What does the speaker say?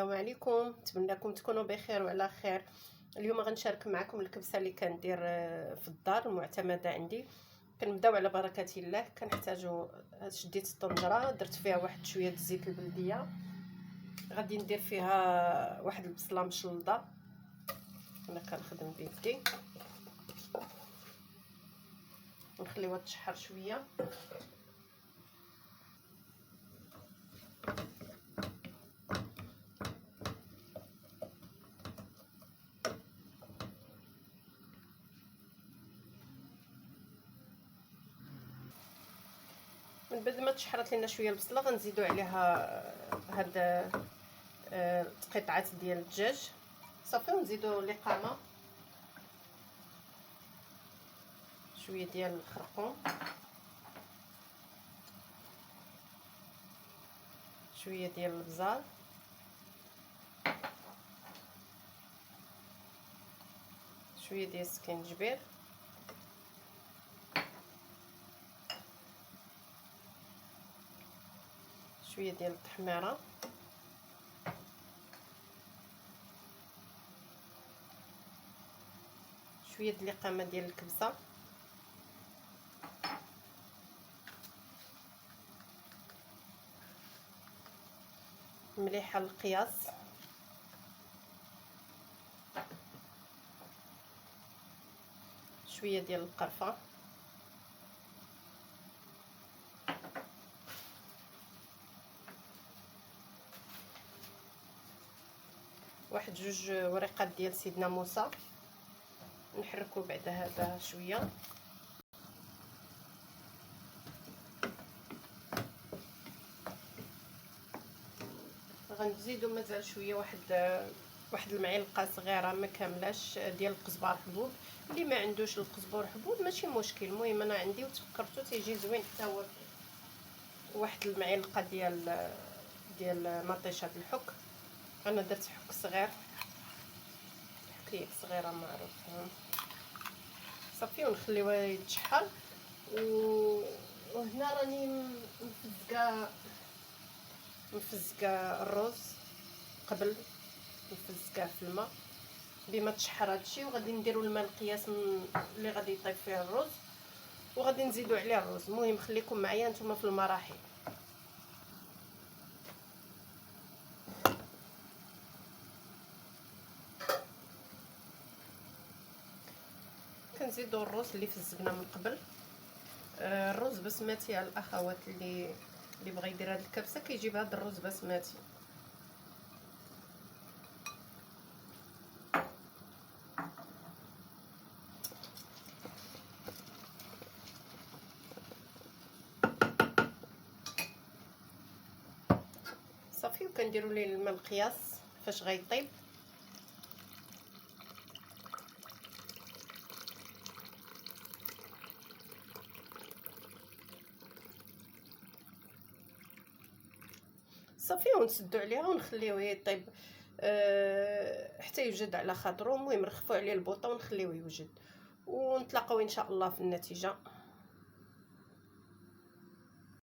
السلام عليكم، نتمنىكم تكونوا بخير وعلى خير. اليوم غنشارك معكم الكبسه اللي كندير في الدار المعتمده عندي. كنبداو على بركه الله. كنحتاجوا شديت الطنجره، درت فيها واحد شويه الزيت البلديه، غادي ندير فيها واحد البصله مشلضه انا كنخدم بيدي، نخليوها تشحر شويه. من بعد ما تشحرت لنا شويه البصله غنزيدوا عليها هاد قطعات ديال الدجاج صافي، ونزيدوا لقامه، شويه ديال الخرقوم، شويه ديال البزار، شويه ديال السكينجبير، شويه ديال التحميره، شويه د اللقامه ديال الكبسه، مليحه القياس، شويه ديال القرفه، واحد جوج وريقات ديال سيدنا موسى. نحركو بعد هذا شويه، غنزيدو مازال شويه واحد المعلقه صغيره ما كاملاش ديال القزبر حبوب. اللي ما عندوش القزبر حبوب ماشي مشكل، المهم انا عندي وتفكرتو تيجي زوين حتى هو. واحد المعلقه ديال مطيشه الحك، انا درت حك صغير، حكايه صغيره معروفه صافي، ونخليوها يتشحر. وهنا راني مفزقه الرز قبل، مفزقاه في الماء بما تشحر هادشي، وغادي نديروا الماء القياس اللي غادي يطيب فيه الرز، وغادي نزيدوا عليه الرز. المهم خليكم معايا نتوما في المراحل. كنزيدوا الرز اللي فزقنا من قبل. الرز بسمتي الاخوات اللي بغى يدير هاد الكبسه كيجيب هاد الرز بسمتي. صافي، وكنديروا ليه الماء القياس فاش غيطيب. صافي، ونسدوا عليها ونخليوه يطيب حتى يوجد على خاطرو. المهم نخفوا عليه البوطه ونخليوه يوجد، ونتلاقاو ان شاء الله في النتيجه.